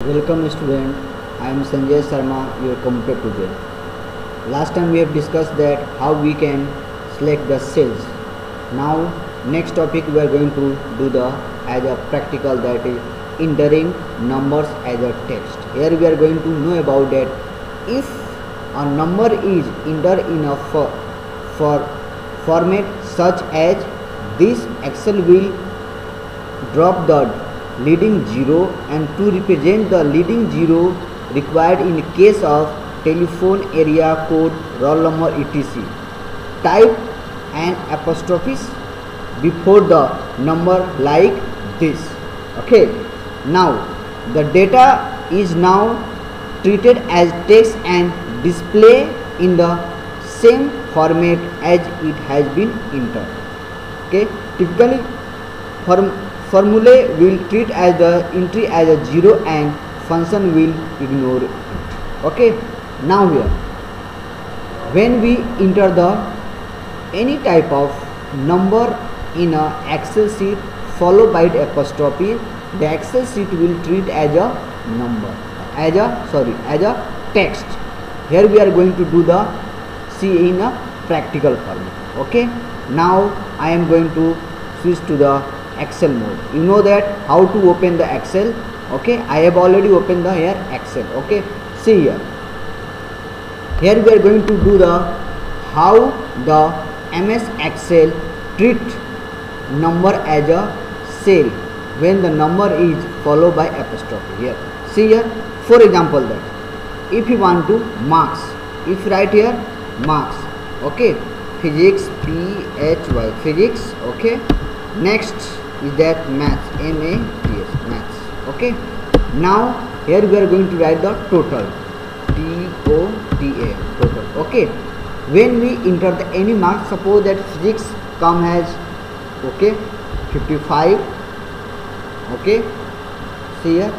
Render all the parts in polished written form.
Welcome student, I am Sanjay Sharma, your computer tutor. Last time we have discussed that how we can select the cells. Now next topic we are going to do the as a practical, that is entering numbers as a text. Here we are going to know about that if a number is entered in a format such as this, Excel will drop the leading zero, and to represent the leading zero required in case of telephone area code, roll number, etc. Type an apostrophe before the number like this. Okay, now the data is now treated as text and display in the same format as it has been entered. Okay, typically formulae will treat as the entry as a zero and function will ignore it. Okay, now here when we enter the any type of number in a Excel sheet followed by the apostrophe, the Excel sheet will treat as a number, as a text. Here we are going to do the see in a practical format. Okay, now I am going to switch to the Excel mode. You know that how to open the Excel. Okay, I have already opened the here Excel. Okay, see here we are going to do the how the MS Excel treat number as a cell when the number is followed by apostrophe. Here see here, for example, that if you want to marks, if you write here marks, okay, physics, PHY, physics. Okay, next is that maths, MATS, maths. Okay, now here we are going to write the total, TOTA, total. Okay, when we enter the any mark, suppose that physics come as okay 55. Okay, see here,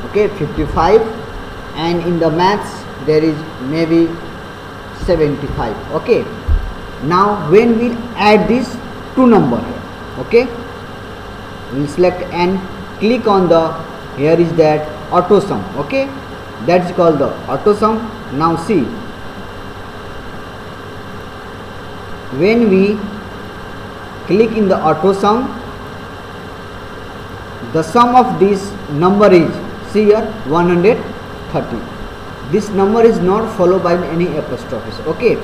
okay 55, and in the maths there is maybe 75. Okay, now when we add this two number here, okay, we will select and click on the here is that auto sum. Okay, that's called the auto sum. Now see, when we click in the auto sum, the sum of this number is, see here, 130. This number is not followed by any apostrophes. Okay,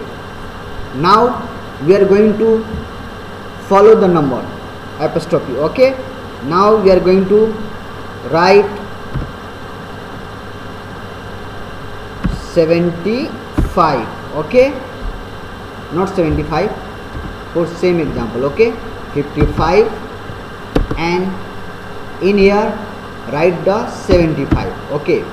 now we are going to follow the number apostrophe. Okay, now we are going to write 75. Okay, not 75, for same example. Okay, 55, and in here write the 75. Okay,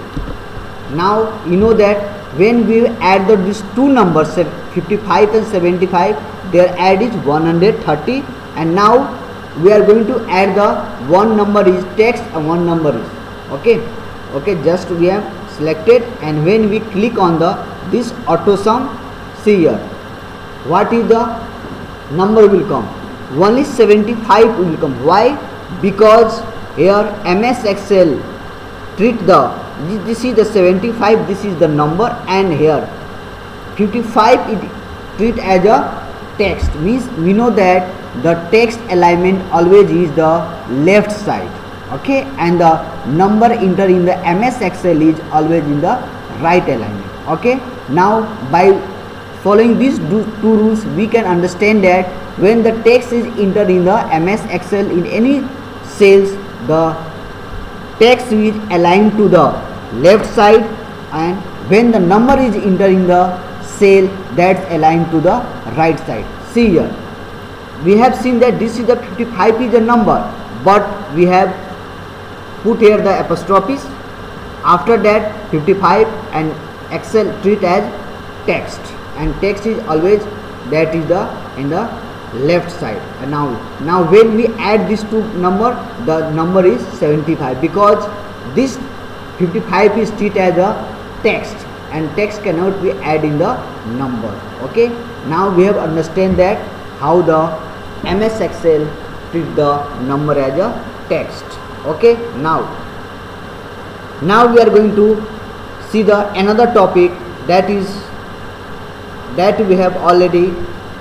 now you know that when we add these two numbers 55 and 75, their add is 130, and now we are going to add the one number is text and one number is okay, just we have selected, and when we click on the this auto sum, see here what is the number will come, only 75 will come. Why? Because here MS Excel treat this is the 75, this is the number, and here 55 it treat as a text, means we know that the text alignment always is the left side. Okay, and the number entered in the MS Excel is always in the right alignment. Okay, now by following these two rules we can understand that when the text is entered in the MS Excel in any cells, the text is aligned to the left side, and when the number is entered in the cell, that's aligned to the right side. See here, we have seen that this is the 55 is a number, but we have put here the apostrophes after that 55, and Excel treat as text, and text is always that is the in the left side. And now when we add these two number, the number is 75, because this 55 is treated as a text, and text cannot be added in the number. Okay, now we have understand that how the MS Excel treat the number as a text. Okay, now Now we are going to see the another topic that we have already,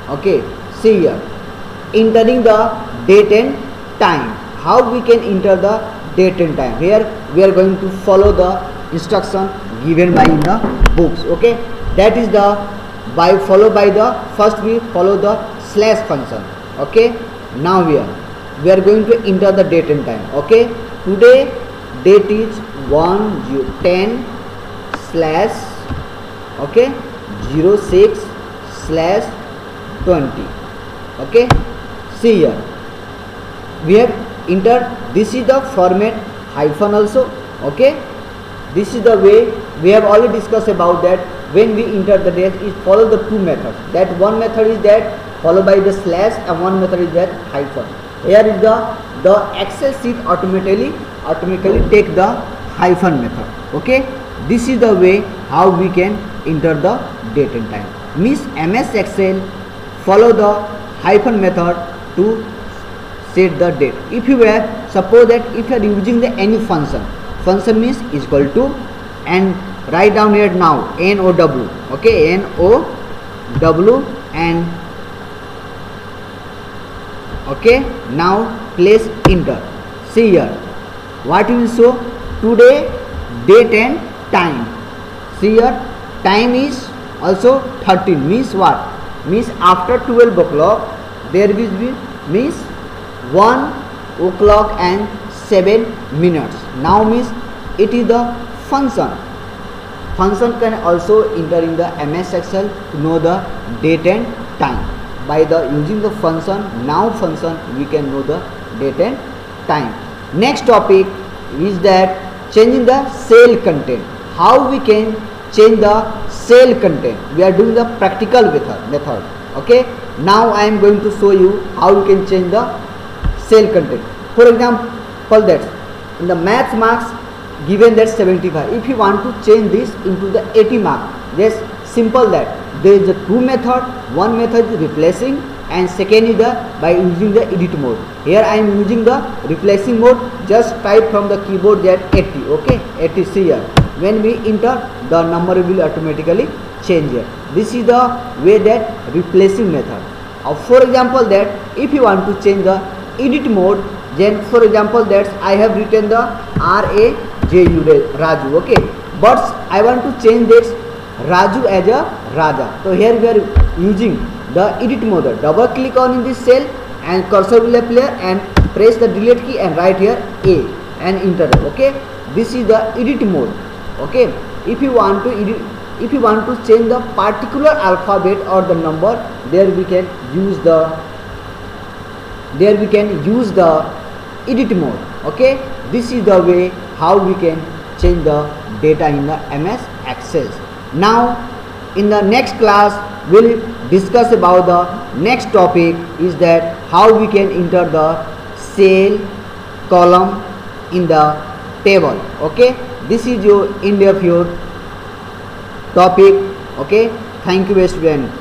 okay, see here, entering the date and time. How we can enter the date and time? Here we are going to follow the instruction given by in the books, okay. That is the followed by the first we follow the slash function, okay. Now we are going to enter the date and time, okay. Today date is 1/10 slash, okay, 06 slash 20, okay. See here we have entered, this is the format hyphen also, okay. This is the way we have already discussed about that. When we enter the date, it follow the two methods. That one method is that followed by the slash, and one method is that hyphen. Here is the Excel sheet automatically take the hyphen method, okay. This is the way how we can enter the date and time. Means MS Excel follow the hyphen method to set the date. If you were, suppose that if you are using the any function means is equal to, and write down here now NOW, okay, NOW, and okay, now place enter. See here what will show, today date and time. See here time is also 13, means what? Means after 12 o'clock there will be, means 1 o'clock and 7 minutes. Now means it is the function can also enter in the MS Excel to know the date and time. By the using the function, now function, we can know the date and time. Next topic is that changing the cell content. How we can change the cell content? We are doing the practical method, okay. Now I am going to show you how you can change the cell content. For example, that in the math marks given that 75, if you want to change this into the 80 mark, just simple that there is a two method. One method is replacing, and second is the by using the edit mode. Here I am using the replacing mode. Just type from the keyboard that 80, okay, 80. See here when we enter, the number will automatically change here. This is the way that replacing method. For example, that if you want to change the edit mode, then for example that I have written the Raju, okay, but I want to change this Raju as a Raja. So here we are using the edit mode. Double click on this cell and cursor will appear, and press the delete key and write here A and enter, okay. This is the edit mode, okay. If you want to edit, if you want to change the particular alphabet or the number, there we can use the edit mode, okay. This is the way how we can change the data in the MS Excel. Now in the next class we'll discuss about the next topic is that how we can enter the cell column in the table, okay. This is your end of your topic, okay. Thank you, student.